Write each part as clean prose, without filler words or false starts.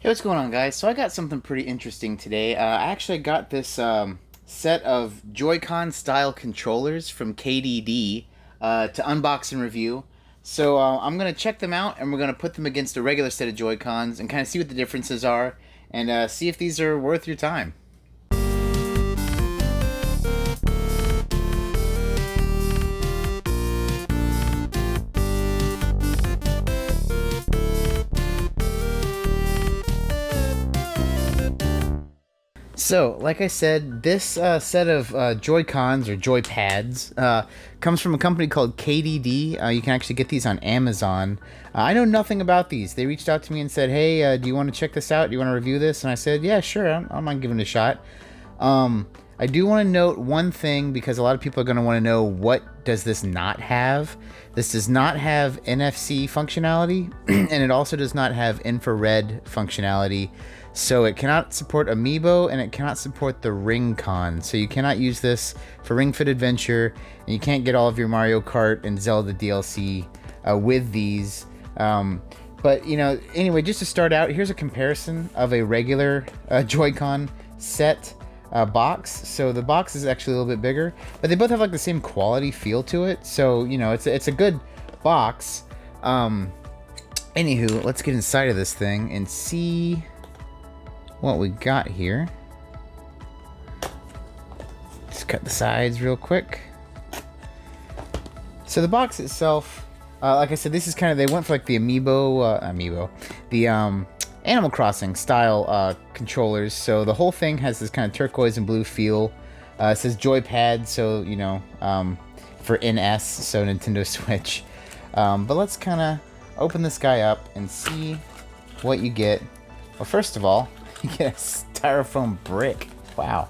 Hey, what's going on, guys? So I got something pretty interesting today. I actually got this set of Joy-Con style controllers from KDD to unbox and review. So I'm gonna check them out, and we're gonna put them against a regular set of Joy-Cons and kind of see what the differences are, and see if these are worth your time. So, like I said, this set of Joy-Cons or Joy Pads comes from a company called KDD. You can actually get these on Amazon. I know nothing about these. They reached out to me and said, "Hey, do you want to check this out? Do you want to review this?" And I said, "Yeah, sure. I'm not giving it a shot." I do want to note one thing because a lot of people are going to want to know, what does this not have? This does not have NFC functionality, and it also does not have infrared functionality. So it cannot support Amiibo, and it cannot support the Ring-Con. So you cannot use this for Ring Fit Adventure, and you can't get all of your Mario Kart and Zelda DLC with these. But, anyway, just to start out, here's a comparison of a regular Joy-Con set box. So the box is actually a little bit bigger, but they both have like the same quality feel to it. So, it's a good box. Anywho, let's get inside of this thing and see what we got here. Just cut the sides real quick. So the box itself, like I said, this is kind of, they went for like the the Animal Crossing style controllers. So the whole thing has this kind of turquoise and blue feel. It says Joy Pads, so for NS, so Nintendo Switch. But let's kind of open this guy up and see what you get. Well, first of all, you get a styrofoam brick. Wow.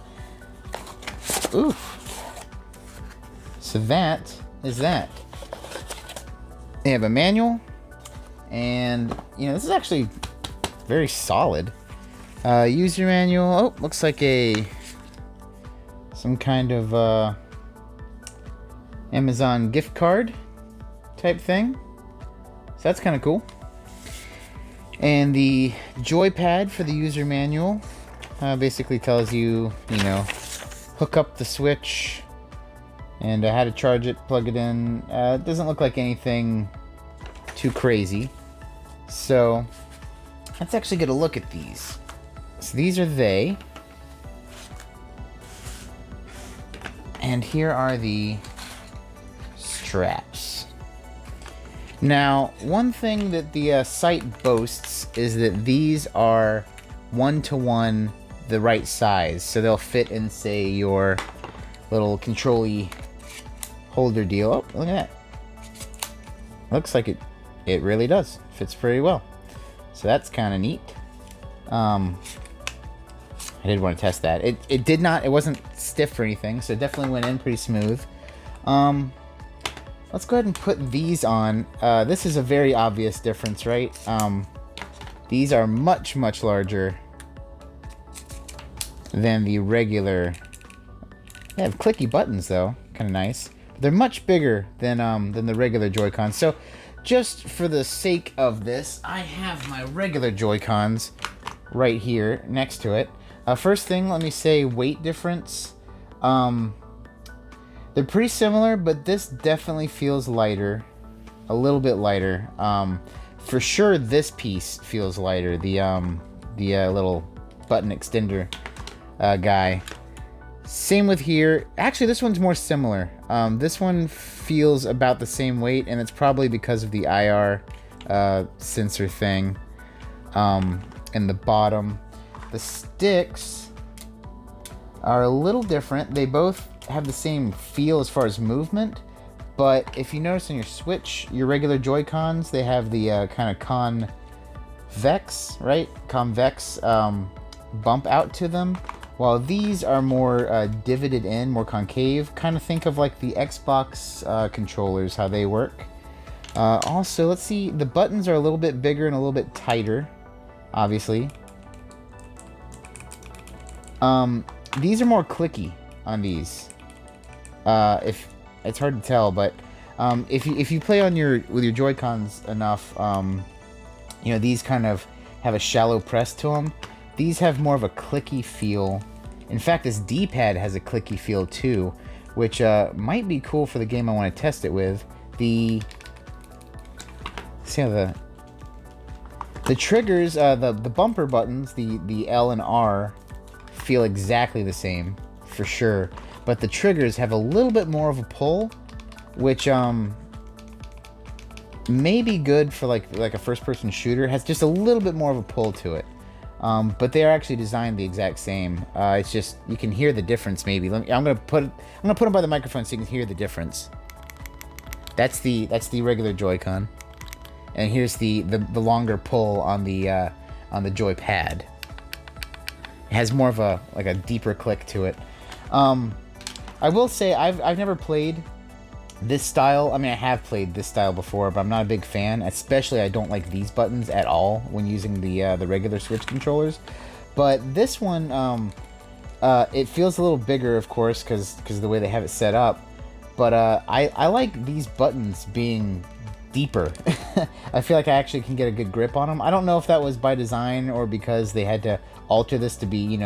Oof. So that is that. They have a manual, and this is actually very solid. User manual. Oh, looks like some kind of Amazon gift card type thing. So that's kind of cool. And the joypad for the user manual basically tells you, hook up the Switch and how to charge it, plug it in. It doesn't look like anything too crazy. So let's actually get a look at these. So these are they. And here are the straps. Now, one thing that the site boasts is that these are 1-to-1 the right size. So they'll fit in, say, your little control-y holder deal. Oh, look at that. Looks like it really does. Fits pretty well. So that's kind of neat. I did want to test that. It wasn't stiff or anything, so it definitely went in pretty smooth. Let's go ahead and put these on. This is a very obvious difference, right? These are much, much larger than the regular. They have clicky buttons, though. Kind of nice. But they're much bigger than the regular Joy-Cons. So, just for the sake of this, I have my regular Joy-Cons right here next to it. First thing, let me say weight difference. They're pretty similar, but this definitely feels lighter. A little bit lighter. For sure, this piece feels lighter. The little button extender guy. Same with here. Actually, this one's more similar. This one feels about the same weight, and it's probably because of the IR sensor thing in the bottom. The sticks are a little different. They both have the same feel as far as movement, but if you notice on your Switch, your regular Joy-Cons, they have the kind of convex, right? Convex bump out to them, while these are more divoted in, more concave. Kind of think of like the Xbox controllers, how they work. Also, let's see, the buttons are a little bit bigger and a little bit tighter, obviously. These are more clicky on these. If it's hard to tell, but if you play on with your Joy-Cons enough, these kind of have a shallow press to them. These have more of a clicky feel. In fact, this D-pad has a clicky feel too, which might be cool for the game I want to test it with. See how the triggers, the bumper buttons, the L and R, feel exactly the same, for sure. But the triggers have a little bit more of a pull, which may be good for like a first-person shooter. It has just a little bit more of a pull to it. But they are actually designed the exact same. It's just you can hear the difference. Maybe I'm gonna put them by the microphone so you can hear the difference. That's the regular Joy-Con, and here's the longer pull on the Joy Pad. It has more of a deeper click to it. I will say I've never played this style. I mean, I have played this style before, but I'm not a big fan. Especially, I don't like these buttons at all when using the regular Switch controllers. But this one, it feels a little bigger, of course, because of the way they have it set up. But I like these buttons being deeper. I feel like I actually can get a good grip on them. I don't know if that was by design or because they had to alter this to be,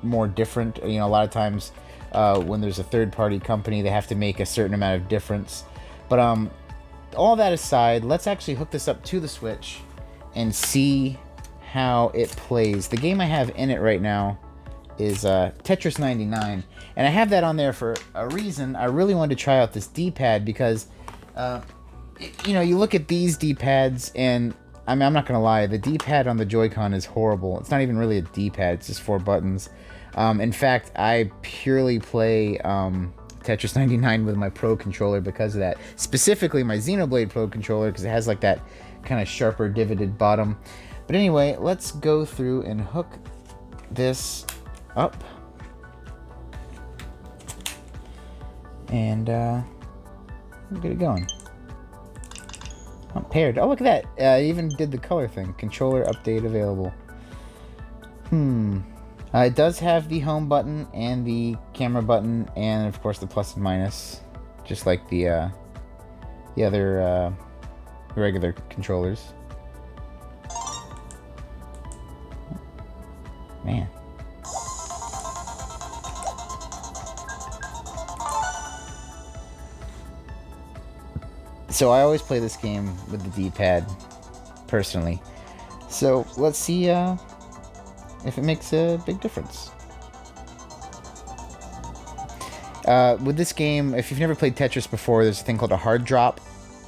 more different. A lot of times, when there's a third-party company, they have to make a certain amount of difference. But all that aside, let's actually hook this up to the Switch and see how it plays. The game I have in it right now is Tetris 99, and I have that on there for a reason. I really wanted to try out this D-pad because, you look at these D-pads, and I mean, I'm not gonna lie, the D-pad on the Joy-Con is horrible. It's not even really a D-pad; it's just 4 buttons. In fact, I purely play Tetris 99 with my Pro controller because of that. Specifically, my Xenoblade Pro controller, because it has like that kind of sharper, divoted bottom. But anyway, let's go through and hook this up. And get it going. Oh, paired. Oh, look at that. I even did the color thing. Controller update available. It does have the home button and the camera button, and of course the plus and minus, just like the other regular controllers. Man. So I always play this game with the D-pad, personally. So let's see if it makes a big difference. With this game, if you've never played Tetris before, there's a thing called a hard drop,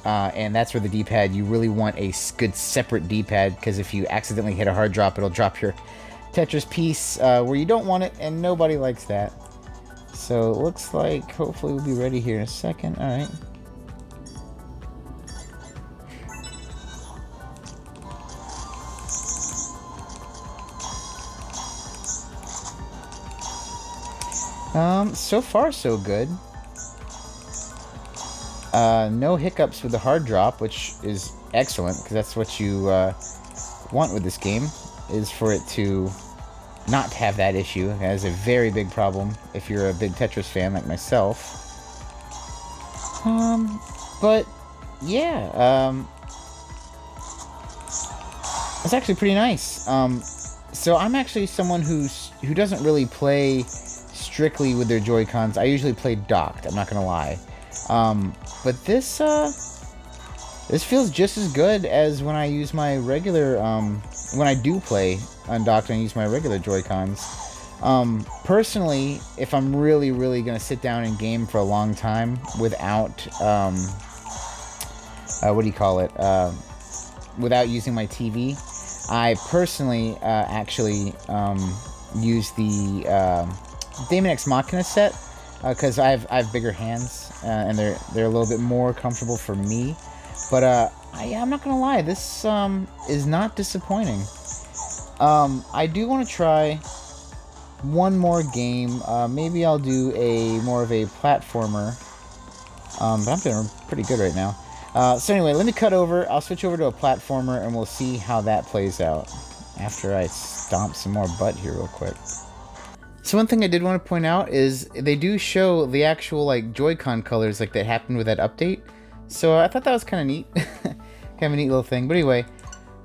and that's where the D-pad, you really want a good separate D-pad, because if you accidentally hit a hard drop, it'll drop your Tetris piece where you don't want it, and nobody likes that. So it looks like hopefully we'll be ready here in a second. All right. So far so good. No hiccups with the hard drop, which is excellent, because that's what you want with this game, is for it to not have that issue. That is a very big problem if you're a big Tetris fan like myself. But yeah, it's actually pretty nice. So I'm actually someone who doesn't really play strictly with their Joy-Cons. I usually play docked, I'm not gonna lie. But this feels just as good as when I use my regular, when I do play undocked and use my regular Joy-Cons. Personally, if I'm really, really gonna sit down and game for a long time without, what do you call it? Without using my TV, I personally actually use the Daemon X Machina set, because I have bigger hands, and they're a little bit more comfortable for me. But I'm not gonna lie, this is not disappointing. I do want to try one more game. Maybe I'll do more of a platformer. But I'm doing pretty good right now. So anyway, let me cut over. I'll switch over to a platformer, and we'll see how that plays out after I stomp some more butt here real quick. So one thing I did want to point out is they do show the actual like Joy-Con colors like that happened with that update. So I thought that was kind of neat. Kind of a neat little thing. But anyway,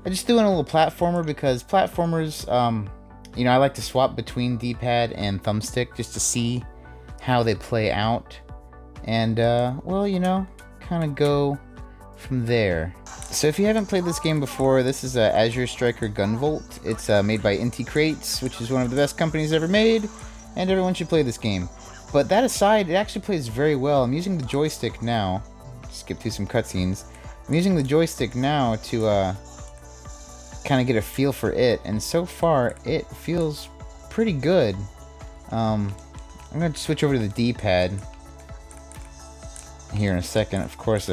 I just threw in a little platformer because platformers, you know, I like to swap between D-pad and thumbstick just to see how they play out. And, well, you know, kind of go from there. So if you haven't played this game before, this is Azure Striker Gunvolt. It's made by Inti Crates, which is one of the best companies ever made, and everyone should play this game. But that aside, it actually plays very well. I'm using the joystick now. Skip through some cutscenes. I'm using the joystick now to kind of get a feel for it, and so far it feels pretty good. I'm going to switch over to the D-pad here in a second. Of course,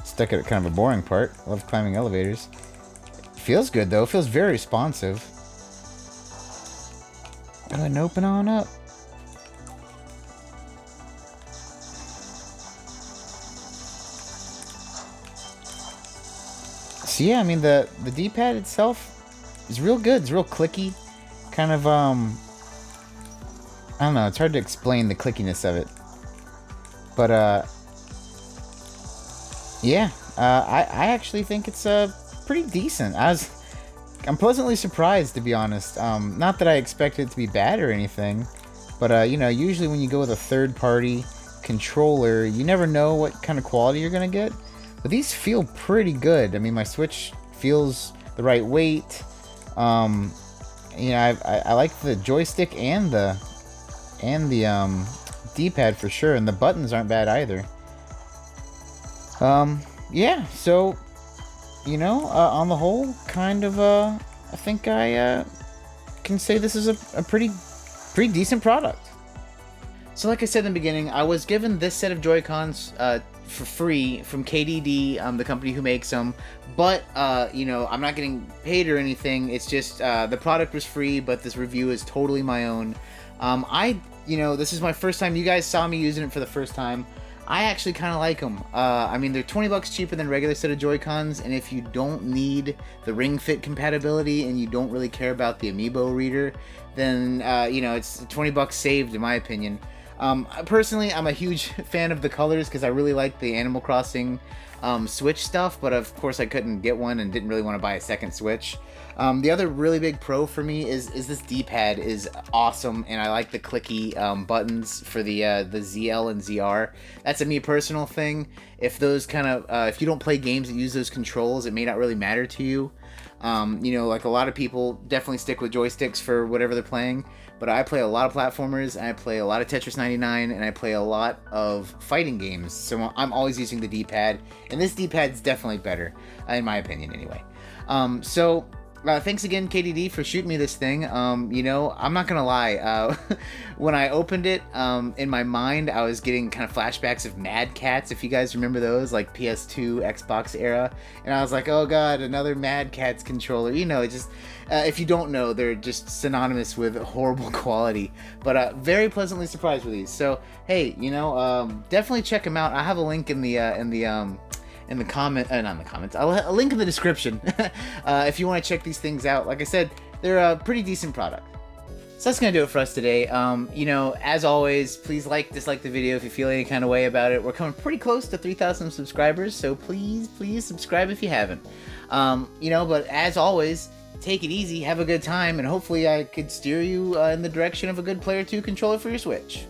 stuck at kind of a boring part. Love climbing elevators. Feels good though. Feels very responsive. Go ahead and open on up. So yeah, I mean the D-pad itself is real good. It's real clicky. Kind of I don't know. It's hard to explain the clickiness of it. But yeah, I actually think it's pretty decent. I'm pleasantly surprised, to be honest. Not that I expected it to be bad or anything, but you know, usually when you go with a third-party controller, you never know what kind of quality you're gonna get. But these feel pretty good. I mean, my Switch feels the right weight. You know, I like the joystick and the D-pad for sure, and the buttons aren't bad either. Yeah, so, you know, on the whole, kind of, I think I, can say this is a pretty decent product. So like I said in the beginning, I was given this set of Joy-Cons, for free from KDD, the company who makes them, but, you know, I'm not getting paid or anything. It's just, the product was free, but this review is totally my own. You know, this is my first time. You guys saw me using it for the first time. I actually kind of like them. I mean, they're 20 bucks cheaper than a regular set of Joy-Cons, and if you don't need the Ring Fit compatibility and you don't really care about the Amiibo reader, then, you know, it's 20 bucks saved in my opinion. Personally, I'm a huge fan of the colors because I really like the Animal Crossing Switch stuff, but of course I couldn't get one and didn't really want to buy a second Switch. The other really big pro for me is this D-pad is awesome, and I like the clicky buttons for the ZL and ZR. That's a me personal thing. If those kind of if you don't play games that use those controls, it may not really matter to you. You know, like a lot of people definitely stick with joysticks for whatever they're playing, but I play a lot of platformers, and I play a lot of Tetris 99, and I play a lot of fighting games, so I'm always using the D-pad, and this D-pad's definitely better, in my opinion anyway. Thanks again, KDD, for shooting me this thing. You know, I'm not gonna lie. When I opened it, in my mind, I was getting kind of flashbacks of Mad Catz, if you guys remember those, like PS2, Xbox era. And I was like, oh god, another Mad Catz controller. You know, it just, if you don't know, they're just synonymous with horrible quality. But very pleasantly surprised with these. So, hey, you know, definitely check them out. I have a link in the comment, not in the comments, a link in the description if you want to check these things out. Like I said, they're a pretty decent product. So that's going to do it for us today. You know, as always, please dislike the video if you feel any kind of way about it. We're coming pretty close to 3,000 subscribers, so please subscribe if you haven't. You know, but as always, take it easy, have a good time, and hopefully I could steer you in the direction of a good Player 2 controller for your Switch.